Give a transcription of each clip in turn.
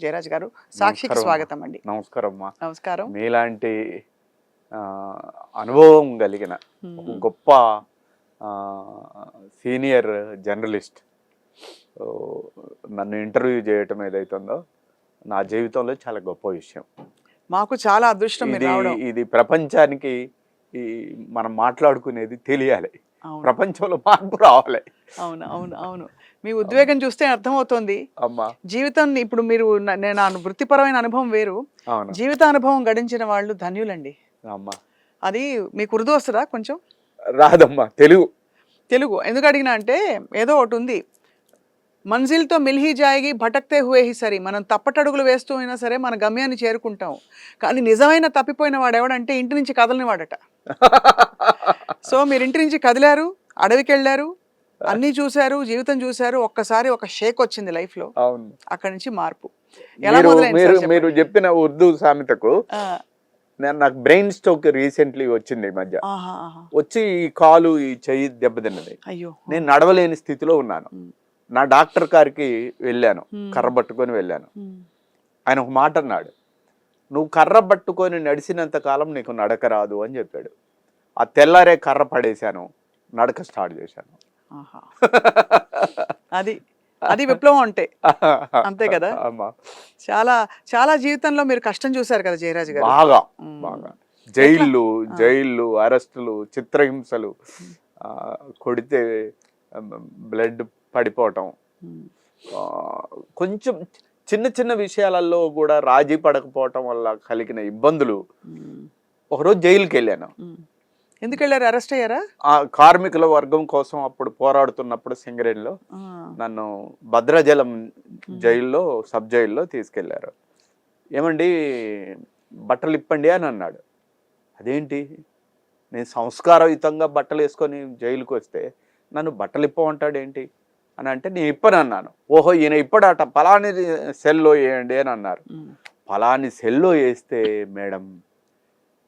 జయరాజ్ గారు, సాక్షికి స్వాగతం అండి. నమస్కారం అమ్మా. నమస్కారం. మీలాంటి అనుభవం కలిగిన ఒక గొప్ప సీనియర్ జర్నలిస్ట్ నన్ను ఇంటర్వ్యూ చేయటం ఏదైతుందో నా జీవితంలో చాలా గొప్ప విషయం. మాకు చాలా అదృష్టం ఇది ప్రపంచానికి మనం మాట్లాడుకునేది తెలియాలి, ప్రపంచంలో మార్పు రావాలి. అవును అవును అవును మీ ఉద్వేగం చూస్తే అర్థమవుతోంది. జీవితం ఇప్పుడు మీరు నేను వృత్తిపరమైన అనుభవం వేరు, జీవిత అనుభవం గడించిన వాళ్ళు ధన్యులండి. అది మీకు ఉర్దూ వస్తుందా? కొంచెం రాదమ్మా, తెలుగు ఎందుకు అడిగినా అంటే ఏదో ఒకటి ఉంది, మంజిల్తో మిల్హీ జాయిగి భటక్తే హువే హి సరి. మనం తప్పటడుగులు వేస్తూ అయినా సరే మన గమ్యాన్ని చేరుకుంటాం. కానీ నిజమైన తప్పిపోయిన వాడు ఎవడంటే ఇంటి నుంచి కదలని వాడట. సో మీరు ఇంటి నుంచి కదిలారు, అడవికి వెళ్ళారు, అన్నీ చూశారు, జీవితం చూశారు, ఒక్కసారి ఒక షేక్ వచ్చింది లైఫ్ లో. అక్కడి నుంచి మార్పు ఎలా మొదలైంది? మీరు చెప్పిన ఉర్దూ సామెతకు నాకు బ్రెయిన్ స్ట్రోక్ రీసెంట్లీ వచ్చింది ఈ మధ్య. వచ్చి ఈ కాలు ఈ చెయ్యి దెబ్బతిన్నది. అయ్యో, నేను నడవలేని స్థితిలో ఉన్నాను. నా డాక్టర్ గారికి వెళ్ళాను, కర్ర పట్టుకొని వెళ్ళాను. ఆయన ఒక మాట అన్నాడు, నువ్వు కర్ర పట్టుకొని నడిచినంత కాలం నీకు నడక రాదు అని చెప్పాడు. ఆ తెల్లారే కర్ర పడేశాను, నడక స్టార్ట్ చేశాను. అది అది విప్లవం అంటే అంతే కదా. చాలా చాలా జీవితంలో మీరు కష్టం చూసారు కదా జయరాజ్ గారు. బాగా బాగా జైళ్ళు అరెస్టులు, చిత్రహింసలు, కొడితే బ్లడ్ పడిపోవటం, కొంచెం చిన్న చిన్న విషయాలలో కూడా రాజీ పడకపోవటం వల్ల కలిగిన ఇబ్బందులు. ఒకరోజు జైలుకి వెళ్ళాను. ఎందుకు వెళ్ళారు? అరెస్ట్ అయ్యారా? ఆ కార్మికుల వర్గం కోసం అప్పుడు పోరాడుతున్నప్పుడు సింగరేణిలో నన్ను భద్రాచలం జైల్లో, సబ్ జైల్లో తీసుకెళ్లారు. ఏమండి బట్టలు ఇప్పండి అని అన్నాడు. అదేంటి, నేను సంస్కారయుతంగా బట్టలు వేసుకొని జైలుకి వస్తే నన్ను బట్టలు ఇప్పమంటాడేంటి అని అంటే, నేను ఇప్పను అన్నాను. ఓహో ఈయన ఇప్పడాట, పలాని సెల్లో వేయండి అని అన్నారు. పలాని సెల్లో వేస్తే మేడం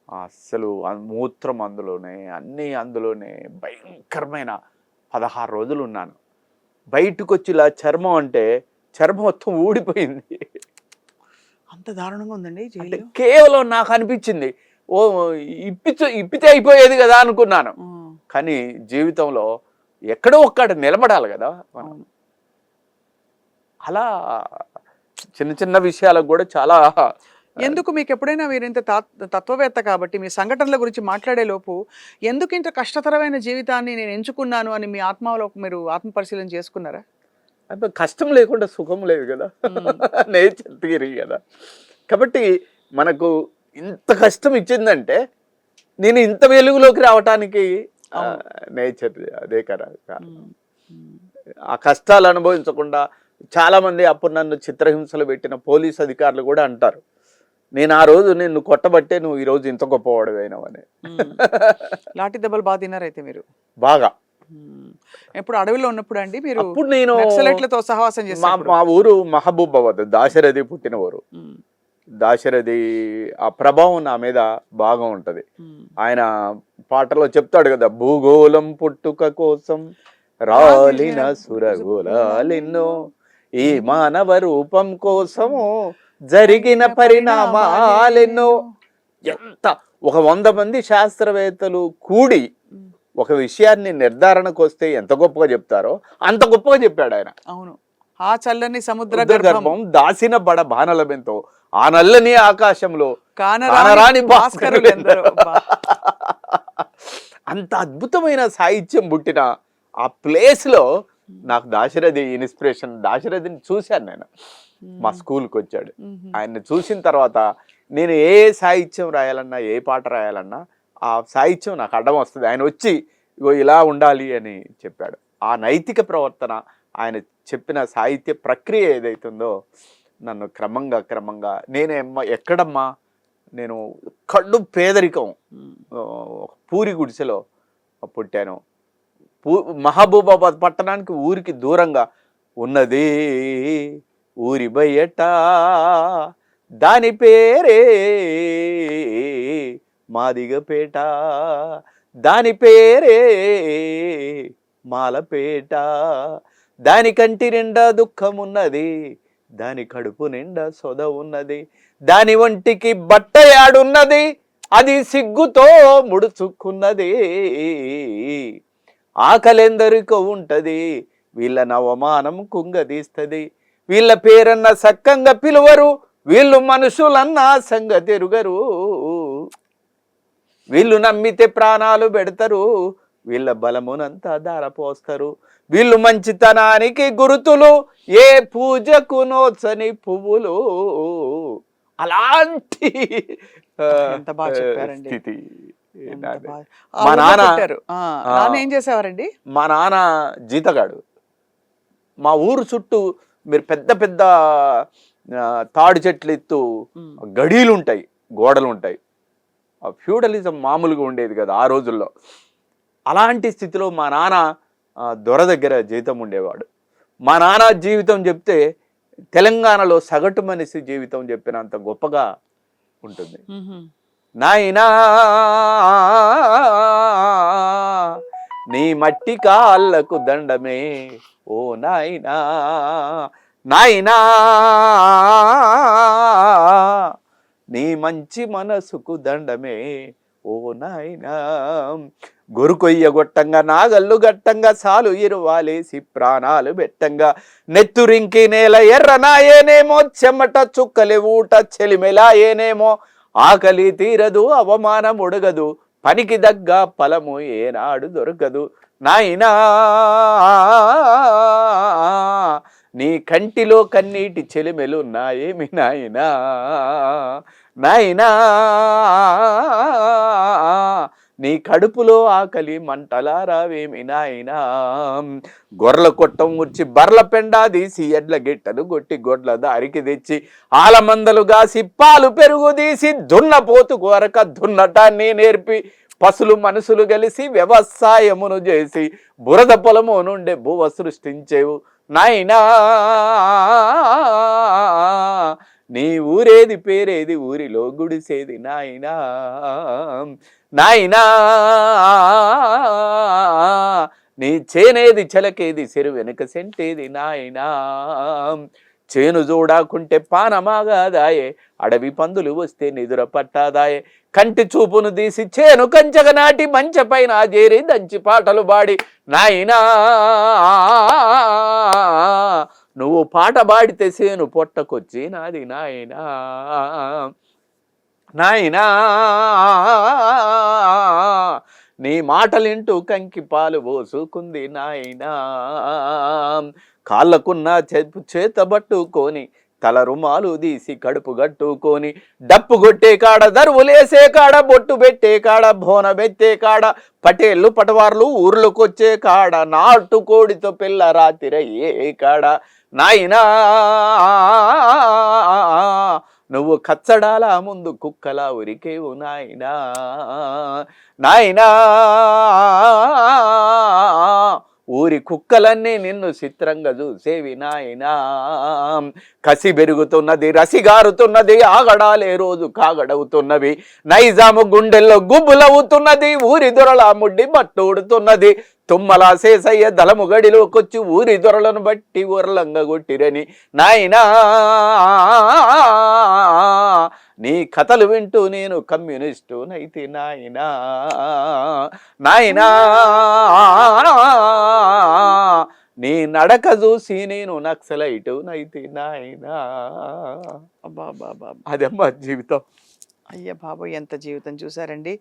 అస్సలు మూత్రం అందులోనే, అన్నీ అందులోనే, భయంకరమైన 16 రోజులు ఉన్నాను. బయటకు వచ్చి ఇలా చర్మం అంటే చర్మం మొత్తం ఊడిపోయింది. అంత దారుణంగా ఉందండి జైలు. కేవలం నాకు అనిపించింది, ఓ ఇప్పితే అయిపోయేది కదా అనుకున్నాను. కానీ జీవితంలో ఎక్కడో ఒక్కడ నిలబడాలి కదా మనం. అలా చిన్న చిన్న విషయాలకు కూడా చాలా. ఎందుకు మీకు ఎప్పుడైనా మీరు ఇంత తత్వవేత్త కాబట్టి మీ సంఘటనల గురించి మాట్లాడే లోపు ఎందుకు ఇంత కష్టతరమైన జీవితాన్ని నేను ఎంచుకున్నాను అని మీ ఆత్మలో మీరు ఆత్మ పరిశీలన చేసుకున్నారా? అంటే కష్టం లేకుండా సుఖం లేదు కదా, నేచర్ థియరీ కదా. కాబట్టి మనకు ఇంత కష్టం ఇచ్చిందంటే నేను ఇంత వెలుగులోకి రావటానికి నేచర్ అదే కదా. ఆ కష్టాలు అనుభవించకుండా చాలా మంది అప్పుడు నన్ను చిత్రహింసలు పెట్టిన పోలీస్ అధికారులు కూడా అంటారు, నేను ఆ రోజు నిన్ను కొట్టబట్టే నువ్వు ఈ రోజు ఇంత గొప్పవాడివైనావని. లాఠీ దెబ్బలు బాగా తిన్నారైతే మీరు? బాగా. ఎప్పుడు అడవిలో ఉన్నప్పుడు అండి మీరు? అప్పుడు నేను నక్సలైట్లతో సహవాసం చేశాను. మా ఊరు మహబూబాబాద్, దాశరథి పుట్టిన ఊరు. దాశరథి ఆ ప్రభావం నా మీద బాగా ఉంటది. ఆయన పాటలో చెప్తాడు కదా, భూగోళం పుట్టుక కోసం రాలిన సురగోళాలెన్నో, ఈ మానవ రూపం కోసము జరిగిన పరిణామాలెన్నో. ఎంత ఒక 100 మంది శాస్త్రవేత్తలు కూడి ఒక విషయాన్ని నిర్ధారణకు వస్తే ఎంత గొప్పగా చెప్తారో అంత గొప్పగా చెప్పాడు ఆయన. అవును, ఆ చల్లని సముద్ర గర్భం దాసిన బడ బాణలమెంతో, ఆ నల్లని ఆకాశంలో కానరాని భాస్కరులు. అంత అద్భుతమైన సాహిత్యం పుట్టిన ఆ ప్లేస్ లో నాకు దాశరథి ఇన్స్పిరేషన్. దాశరథిని చూశాను నేను, మా స్కూల్కి వచ్చాడు. ఆయన్ని చూసిన తర్వాత నేను ఏ సాహిత్యం రాయాలన్నా, ఏ పాట రాయాలన్నా ఆ సాహిత్యం నాకు అడ్డం వస్తుంది. ఆయన వచ్చి ఇగో ఇలా ఉండాలి అని చెప్పాడు. ఆ నైతిక ప్రవర్తన, ఆయన చెప్పిన సాహిత్య ప్రక్రియ ఏదైతుందో నన్ను క్రమంగా ఎక్కడమ్మా నేను కళ్ళు పేదరికం, పూరి గుడిసెలో పుట్టాను. మహబూబాబాద్ పట్టణానికి ఊరికి దూరంగా ఉన్నది ఊరి బయట, దాని పేరే మాదిగపేట, దాని పేరే మాలపేట, దాని కంటి నిండా దుఃఖమున్నది, దాని కడుపు నిండా సొద ఉన్నది, దాని ఒంటికి బట్ట యాడున్నది, అది సిగ్గుతో ముడుచుకున్నది. ఆకలెందరికో ఉంటది, వీళ్ళ అవమానం కుంగదీస్తది, వీళ్ళ పేరన్న సక్కంగా పిలువరు, వీళ్ళు మనుషులన్నా సంగతి ఎరుగరు, వీళ్ళు నమ్మితే ప్రాణాలు పెడతారు, వీళ్ళ బలమునంతా ధారపోస్తారు, వీళ్ళు మంచితనానికి గురుతులు, ఏ పూజకు నోచని పువ్వులు. అలాంటి ఎంత బాగా చెప్పారండి. స్థితి ఎంత నాది. బాగా- మా ఆ ఊర్లో నాన్న పుట్టారు. నాన్న ఏం చేసేవారండి? మా నాన్న జీతగాడు. మా ఊరు చుట్టూ మీరు పెద్ద పెద్ద తాడి చెట్లు ఎత్తు ఉమ్. గడీలు ఉంటాయి, గోడలు ఉంటాయి. ఫ్యూడలిజం మామూలుగా ఉండేది కదా ఆ రోజుల్లో. అలాంటి స్థితిలో మా నాన్న దొర దగ్గర జీతం ఉండేవాడు. మా నాన్న జీవితం చెప్తే తెలంగాణలో సగటు మనిషి జీవితం చెప్పినంత గొప్పగా ఉంటుంది. ఉహుం. నాయనా నీ మట్టి కాళ్ళకు దండమే ఓ నాయనా, నాయనా నీ మంచి మనసుకు దండమే ఓ నాయనా. గొరుకొయ్య గొట్టంగా నాగల్లు గట్టంగా సాలు ఇరువాలేసి ప్రాణాలు బెట్టంగా, నెత్తురింకి నేల ఎర్రనాయేనేమో, చెమట చుక్కలి ఊట చెలిమెలాయేనేమో, ఆకలి తీరదు అవమానం ఉడగదు, పనికి దగ్గ ఫలము ఏనాడు దొరకదు. నాయనా నీ కంటిలో కన్నీటి చెలిమెలున్నాయేమి నాయనా, నాయనా నీ కడుపులో ఆకలి మంటలారావేమి నాయనా. గొర్రెల కొట్టం ఉర్చి బర్ల పెండా తీసి ఎడ్ల గిట్టలు గొట్టి గొడ్ల దారికి తెచ్చి ఆలమందలు గాసి పాలు పెరుగు తీసి దున్నపోతు కొరక దున్నటాన్ని నేర్పి పశులు మనసులు కలిసి వ్యవసాయమును చేసి బురద పొలము నుండే భువ సృష్టించేవు నాయనా. నీ ఊరేది పేరేది ఊరిలో గుడిసేది నాయనా, నాయనా నీ చేనేది చెలకేది చెరు వెనుక సెంటేది నాయనా. చేను చూడాకుంటే పానమాగాదాయే, అడవి పందులు వస్తే నిదుర పట్టాదాయే, కంటి చూపును తీసి చేను కంచగ నాటి మంచె పైన చేరి దంచి పాటలు పాడి నాయనా. నువ్వు పాట పాడితే సేను పొట్టకొచ్చి నాది నాయనా, నాయనా నీ మాటలింటూ కంకి పాలు పోసుకుంది నాయనా. కాళ్ళకున్న చేతబట్టుకొని తల రుమాలు తీసి కడుపు గట్టుకొని, డప్పు కొట్టే కాడ దరువులేసే కాడ బొట్టు పెట్టే కాడ బోన బెత్తే కాడ పటేళ్ళు పటవార్లు ఊర్లోకొచ్చే కాడ నాటు కోడితో పిల్ల రాతిరయ్యే కాడ నాయనా. నువ్వు కచ్చడాల ముందు కుక్కలా ఉరికేవు నాయనా, నాయనా ఊరి కుక్కలన్నీ నిన్ను చిత్రంగా చూసేవి నాయనా. కసి పెరుగుతున్నది, రసిగారుతున్నది, ఆగడాలే రోజు కాగడవుతున్నవి, నైజాము గుండెల్లో గుబ్బులవుతున్నది, ఊరి దొరల ముడ్డి బట్టూడుతున్నది, తుమ్మల శేసయ్య దళము గడిలోకొచ్చి ఊరి దొరలను బట్టి ఊరలంగా కొట్టిరని నాయనా. నీ కథలు వింటూ నేను కమ్యూనిస్టు నైతి నాయనా, నాయనా నీ నడక చూసి నేను నక్సలైటు నైతి నాయనా. అబ్బా అబ్బా అబ్బా. అదమ్మా జీవితం. అయ్య బాబోయ్, ఎంత జీవితం చూసారండి.